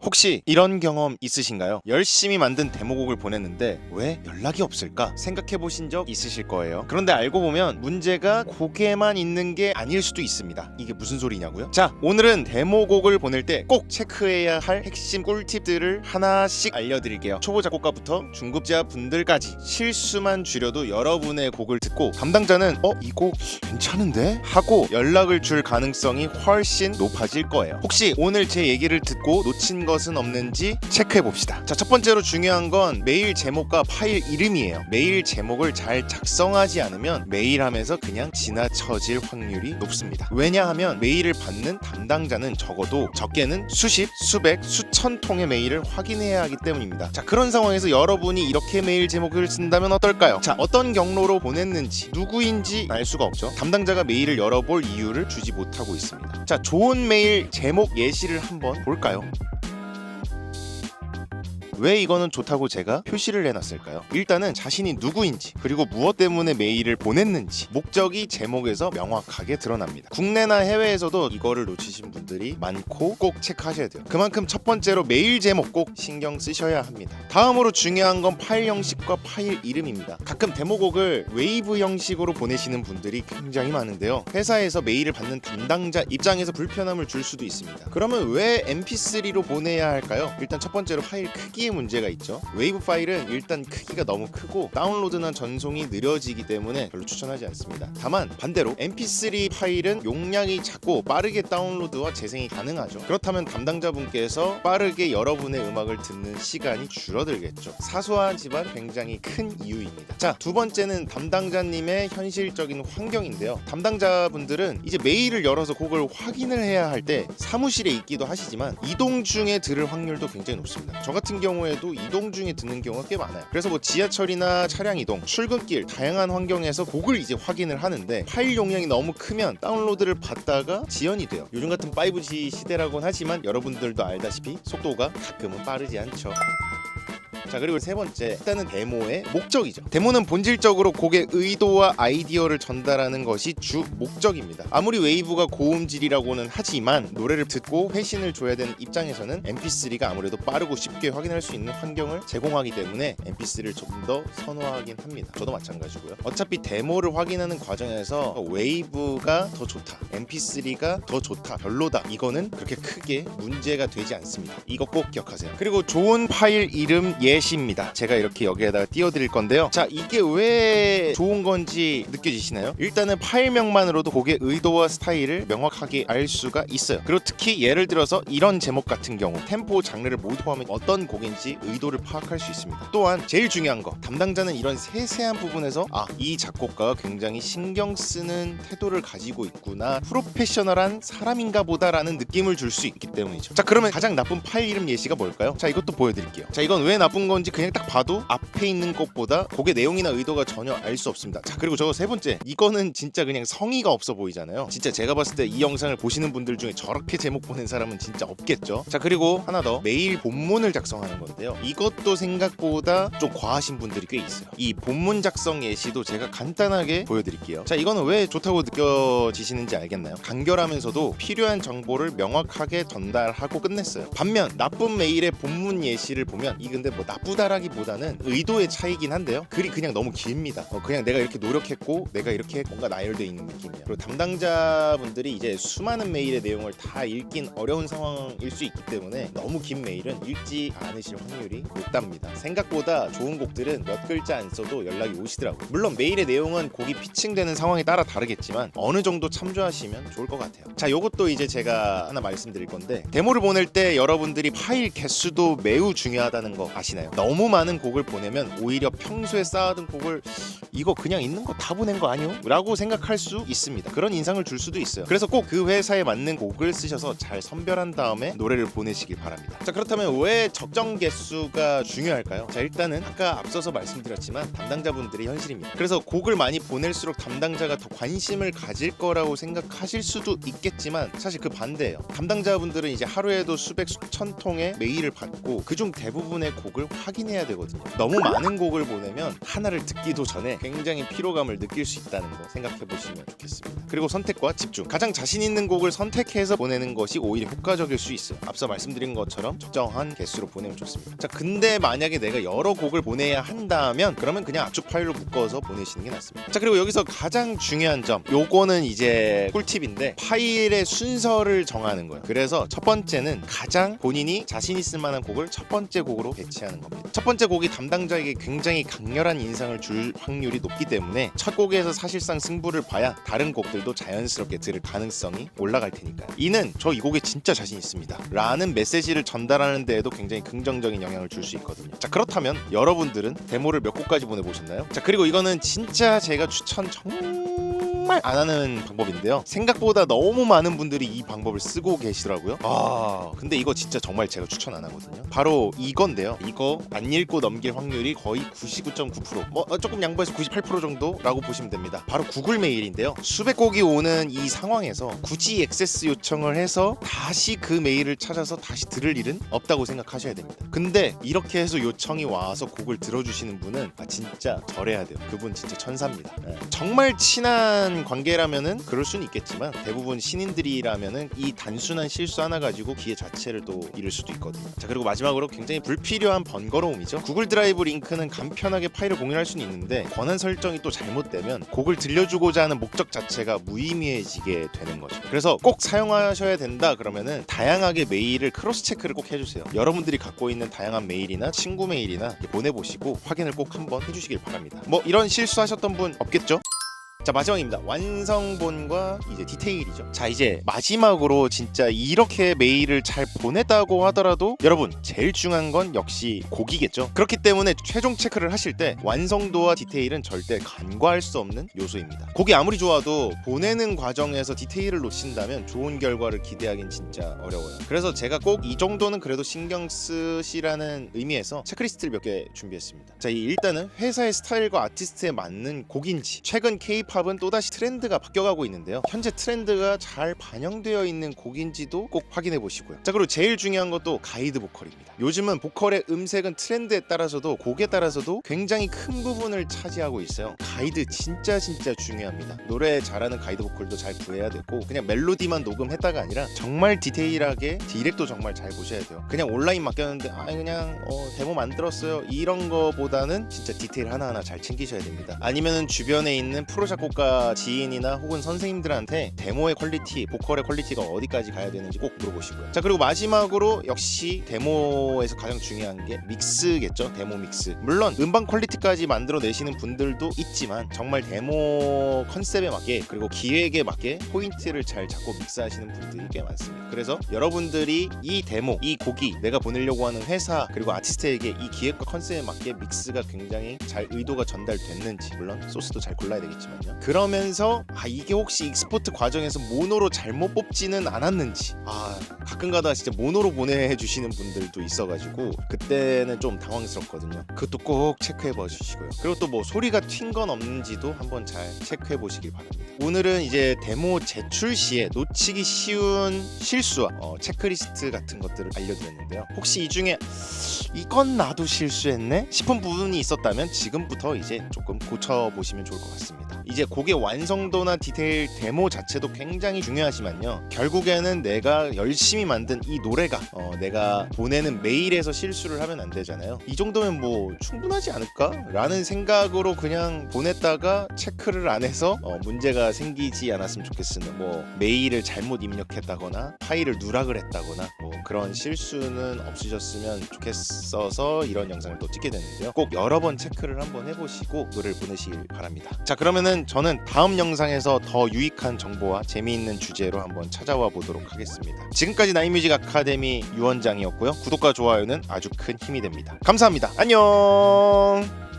혹시 이런 경험 있으신가요? 열심히 만든 데모곡을 보냈는데 왜 연락이 없을까 생각해 보신 적 있으실 거예요. 그런데 알고 보면 문제가 곡에만 있는 게 아닐 수도 있습니다. 이게 무슨 소리냐고요? 자, 오늘은 데모곡을 보낼 때 꼭 체크해야 할 핵심 꿀팁들을 하나씩 알려드릴게요. 초보 작곡가부터 중급자 분들까지 실수만 줄여도 여러분의 곡을 듣고 담당자는 이 곡 괜찮은데? 하고 연락을 줄 가능성이 훨씬 높아질 거예요. 혹시 오늘 제 얘기를 듣고 놓친 것은 없는지 체크해 봅시다. 자, 첫 번째로 중요한 건 메일 제목과 파일 이름이에요. 메일 제목을 잘 작성하지 않으면 메일하면서 그냥 지나쳐질 확률이 높습니다. 왜냐하면 메일을 받는 담당자는 적어도 적게는 수십, 수백, 수천 통의 메일을 확인해야 하기 때문입니다. 자, 그런 상황에서 여러분이 이렇게 메일 제목을 쓴다면 어떨까요? 자, 어떤 경로로 보냈는지 누구인지 알 수가 없죠. 담당자가 메일을 열어볼 이유를 주지 못하고 있습니다. 자, 좋은 메일 제목 예시를 한번 볼까요? 왜 이거는 좋다고 제가 표시를 해놨을까요? 일단은 자신이 누구인지 그리고 무엇 때문에 메일을 보냈는지 목적이 제목에서 명확하게 드러납니다. 국내나 해외에서도 이거를 놓치신 분들이 많고 꼭 체크하셔야 돼요. 그만큼 첫 번째로 메일 제목 꼭 신경 쓰셔야 합니다. 다음으로 중요한 건 파일 형식과 파일 이름입니다. 가끔 데모곡을 웨이브 형식으로 보내시는 분들이 굉장히 많은데요. 회사에서 메일을 받는 담당자 입장에서 불편함을 줄 수도 있습니다. 그러면 왜 mp3로 보내야 할까요? 일단 첫 번째로 파일 크기의 문제가 있죠. 웨이브 파일은 일단 크기가 너무 크고 다운로드나 전송이 느려지기 때문에 별로 추천하지 않습니다. 다만 반대로 mp3 파일은 용량이 작고 빠르게 다운로드와 재생이 가능하죠. 그렇다면 담당자분께서 빠르게 여러분의 음악을 듣는 시간이 줄어들겠죠. 사소하지만 굉장히 큰 이유입니다. 자, 두 번째는 담당자님의 현실적인 환경인데요. 담당자분들은 이제 메일을 열어서 곡을 확인을 해야 할 때 사무실에 있기도 하시지만 이동 중에 들을 확률도 굉장히 높습니다. 저 같은 경우에도 이동 중에 듣는 경우가 꽤 많아요. 그래서 뭐 지하철이나 차량 이동, 출근길 다양한 환경에서 곡을 이제 확인을 하는데 파일 용량이 너무 크면 다운로드를 받다가 지연이 돼요. 요즘 같은 5G 시대라고는 하지만 여러분들도 알다시피 속도가 가끔은 빠르지 않죠. 자, 그리고 세 번째, 일단은 데모의 목적이죠. 데모는 본질적으로 곡의 의도와 아이디어를 전달하는 것이 주 목적입니다. 아무리 웨이브가 고음질이라고는 하지만 노래를 듣고 회신을 줘야 되는 입장에서는 mp3가 아무래도 빠르고 쉽게 확인할 수 있는 환경을 제공하기 때문에 mp3를 좀 더 선호하긴 합니다. 저도 마찬가지고요. 어차피 데모를 확인하는 과정에서 웨이브가 더 좋다, mp3가 더 좋다, 별로다, 이거는 그렇게 크게 문제가 되지 않습니다. 이거 꼭 기억하세요. 그리고 좋은 파일 이름 예시입니다. 제가 이렇게 여기에다가 띄워드릴 건데요. 자, 이게 왜 좋은 건지 느껴지시나요? 일단은 파일명만으로도 곡의 의도와 스타일을 명확하게 알 수가 있어요. 그리고 특히 예를 들어서 이런 제목 같은 경우 템포, 장르를 모두 포함해 어떤 곡인지 의도를 파악할 수 있습니다. 또한 제일 중요한 거, 담당자는 이런 세세한 부분에서 이 작곡가가 굉장히 신경 쓰는 태도를 가지고 있구나, 프로페셔널한 사람인가 보다라는 느낌을 줄 수 있기 때문이죠. 자, 그러면 가장 나쁜 파일 이름 예시가 뭘까요? 자, 이것도 보여드릴게요. 자, 이건 왜 나쁜 건지 그냥 딱 봐도 앞에 있는 것보다 곡의 내용이나 의도가 전혀 알 수 없습니다. 자, 그리고 저거 세 번째, 이거는 진짜 그냥 성의가 없어 보이잖아요. 진짜 제가 봤을 때 이 영상을 보시는 분들 중에 저렇게 제목 보낸 사람은 진짜 없겠죠. 자, 그리고 하나 더, 메일 본문을 작성하는 건데요. 이것도 생각보다 좀 과하신 분들이 꽤 있어요. 이 본문 작성 예시도 제가 간단하게 보여드릴게요. 자, 이거는 왜 좋다고 느껴지시는지 알겠나요? 간결하면서도 필요한 정보를 명확하게 전달하고 끝냈어요. 반면 나쁜 메일의 본문 예시를 보면, 이 근데 뭐 나쁘다라기보다는 의도의 차이긴 한데요, 글이 그냥 너무 깁니다. 그냥 내가 이렇게 노력했고 내가 이렇게 뭔가 나열되어 있는 느낌이에요. 그리고 담당자분들이 이제 수많은 메일의 내용을 다 읽긴 어려운 상황일 수 있기 때문에 너무 긴 메일은 읽지 않으실 확률이 높답니다. 생각보다 좋은 곡들은 몇 글자 안 써도 연락이 오시더라고요. 물론 메일의 내용은 곡이 피칭되는 상황에 따라 다르겠지만 어느 정도 참조하시면 좋을 것 같아요. 자, 요것도 이제 제가 하나 말씀드릴 건데, 데모를 보낼 때 여러분들이 파일 개수도 매우 중요하다는 거 아시나요? 너무 많은 곡을 보내면 오히려 평소에 쌓아둔 곡을 이거 그냥 있는 거 다 보낸 거 아니요? 라고 생각할 수 있습니다. 그런 인상을 줄 수도 있어요. 그래서 꼭 그 회사에 맞는 곡을 쓰셔서 잘 선별한 다음에 노래를 보내시길 바랍니다. 자, 그렇다면 왜 적정 개수가 중요할까요? 자, 일단은 아까 앞서서 말씀드렸지만 담당자분들의 현실입니다. 그래서 곡을 많이 보낼수록 담당자가 더 관심을 가질 거라고 생각하실 수도 있겠지만 사실 그 반대예요. 담당자분들은 이제 하루에도 수백 수천 통의 메일을 받고 그중 대부분의 곡을 확인해야 되거든요. 너무 많은 곡을 보내면 하나를 듣기도 전에 굉장히 피로감을 느낄 수 있다는 거 생각해 보시면 좋겠습니다. 그리고 선택과 집중, 가장 자신 있는 곡을 선택해서 보내는 것이 오히려 효과적일 수 있어요. 앞서 말씀드린 것처럼 적정한 개수로 보내면 좋습니다. 자, 근데 만약에 내가 여러 곡을 보내야 한다면 그러면 그냥 압축 파일로 묶어서 보내시는 게 낫습니다. 자, 그리고 여기서 가장 중요한 점, 요거는 이제 꿀팁인데 파일의 순서를 정하는 거예요. 그래서 첫 번째는 가장 본인이 자신 있을 만한 곡을 첫 번째 곡으로 배치하는 겁니다. 첫 번째 곡이 담당자에게 굉장히 강렬한 인상을 줄 확률이 높기 때문에 첫 곡에서 사실상 승부를 봐야 다른 곡들도 자연스럽게 들을 가능성이 올라갈 테니까요. 이는 저 이 곡에 진짜 자신 있습니다 라는 메시지를 전달하는 데에도 굉장히 긍정적인 영향을 줄 수 있거든요. 자, 그렇다면 여러분들은 데모를 몇 곡까지 보내보셨나요? 자, 그리고 이거는 진짜 제가 추천 정말 안 하는 방법인데요, 생각보다 너무 많은 분들이 이 방법을 쓰고 계시더라고요. 근데 이거 진짜 정말 제가 추천 안 하거든요. 바로 이건데요, 이거 안 읽고 넘길 확률이 거의 99.9%, 뭐 조금 양보해서 98% 정도라고 보시면 됩니다. 바로 구글 메일인데요, 수백 곡이 오는 이 상황에서 굳이 액세스 요청을 해서 다시 그 메일을 찾아서 다시 들을 일은 없다고 생각하셔야 됩니다. 근데 이렇게 해서 요청이 와서 곡을 들어주시는 분은 진짜 절해야 돼요. 그분 진짜 천사입니다. 정말 친한 관계라면은 그럴 수는 있겠지만 대부분 신인들이라면은 이 단순한 실수 하나 가지고 기회 자체를 또 잃을 수도 있거든요. 자, 그리고 마지막으로 굉장히 불필요한 번거로움이죠. 구글 드라이브 링크는 간편하게 파일을 공유할 수는 있는데 권한 설정이 또 잘못되면 곡을 들려주고자 하는 목적 자체가 무의미해지게 되는 거죠. 그래서 꼭 사용하셔야 된다 그러면은 다양하게 메일을 크로스 체크를 꼭 해주세요. 여러분들이 갖고 있는 다양한 메일이나 친구 메일이나 보내보시고 확인을 꼭 한번 해주시길 바랍니다. 뭐 이런 실수하셨던 분 없겠죠? 자, 마지막입니다. 완성본과 이제 디테일이죠. 자, 이제 마지막으로 진짜 이렇게 메일을 잘 보냈다고 하더라도 여러분 제일 중요한 건 역시 곡이겠죠. 그렇기 때문에 최종 체크를 하실 때 완성도와 디테일은 절대 간과할 수 없는 요소입니다. 곡이 아무리 좋아도 보내는 과정에서 디테일을 놓친다면 좋은 결과를 기대하긴 진짜 어려워요. 그래서 제가 꼭 이 정도는 그래도 신경 쓰시라는 의미에서 체크리스트를 몇 개 준비했습니다. 자, 일단은 회사의 스타일과 아티스트에 맞는 곡인지, 최근 K-팝은 또다시 트렌드가 바뀌어가고 있는데요, 현재 트렌드가 잘 반영되어 있는 곡인지도 꼭 확인해 보시고요. 자, 그리고 제일 중요한 것도 가이드 보컬입니다. 요즘은 보컬의 음색은 트렌드에 따라서도 곡에 따라서도 굉장히 큰 부분을 차지하고 있어요. 가이드 진짜 중요합니다. 노래 잘하는 가이드 보컬도 잘 구해야 되고, 그냥 멜로디만 녹음했다가 아니라 정말 디테일하게 디렉도 정말 잘 보셔야 돼요. 그냥 온라인 맡겼는데 그냥 데모 만들었어요 이런 거보다는 진짜 디테일 하나하나 잘 챙기셔야 됩니다. 아니면은 주변에 있는 프로 작곡가 지인이나 혹은 선생님들한테 데모의 퀄리티, 보컬의 퀄리티가 어디까지 가야 되는지 꼭 물어보시고요. 자, 그리고 마지막으로 역시 데모에서 가장 중요한 게 믹스겠죠. 데모 믹스. 물론 음반 퀄리티까지 만들어 내시는 분들도 있지만 정말 데모 컨셉에 맞게 그리고 기획에 맞게 포인트를 잘 잡고 믹스하시는 분들이 꽤 많습니다. 그래서 여러분들이 이 데모, 이 곡이 내가 보내려고 하는 회사 그리고 아티스트에게 이 기획과 컨셉에 맞게 믹스가 굉장히 잘 의도가 전달됐는지, 물론 소스도 잘 골라야 되겠지만요, 그러면서 이게 혹시 익스포트 과정에서 모노로 잘못 뽑지는 않았는지, 가끔가다 진짜 모노로 보내주시는 분들도 있어가지고 그때는 좀 당황스럽거든요. 그것도 꼭 체크해 봐주시고요. 그리고 또 뭐 소리가 튄 건 없는지도 한번 잘 체크해 보시길 바랍니다. 오늘은 이제 데모 제출 시에 놓치기 쉬운 실수와 체크리스트 같은 것들을 알려드렸는데요, 혹시 이 중에 이건 나도 실수했네 싶은 부분이 있었다면 지금부터 이제 조금 고쳐보시면 좋을 것 같습니다. 이제 곡의 완성도나 디테일, 데모 자체도 굉장히 중요하지만요, 결국에는 내가 열심히 만든 이 노래가 내가 보내는 메일에서 실수를 하면 안 되잖아요. 이 정도면 뭐 충분하지 않을까? 라는 생각으로 그냥 보냈다가 체크를 안 해서 문제가 생기지 않았으면 좋겠으나, 뭐 메일을 잘못 입력했다거나 파일을 누락을 했다거나 뭐 그런 실수는 없으셨으면 좋겠어서 이런 영상을 또 찍게 됐는데요, 꼭 여러 번 체크를 한번 해보시고 노래를 보내시길 바랍니다. 자, 그러면은 저는 다음 영상에서 더 유익한 정보와 재미있는 주제로 한번 찾아와 보도록 하겠습니다. 지금까지 나인뮤직 아카데미 유원장이었고요, 구독과 좋아요는 아주 큰 힘이 됩니다. 감사합니다. 안녕.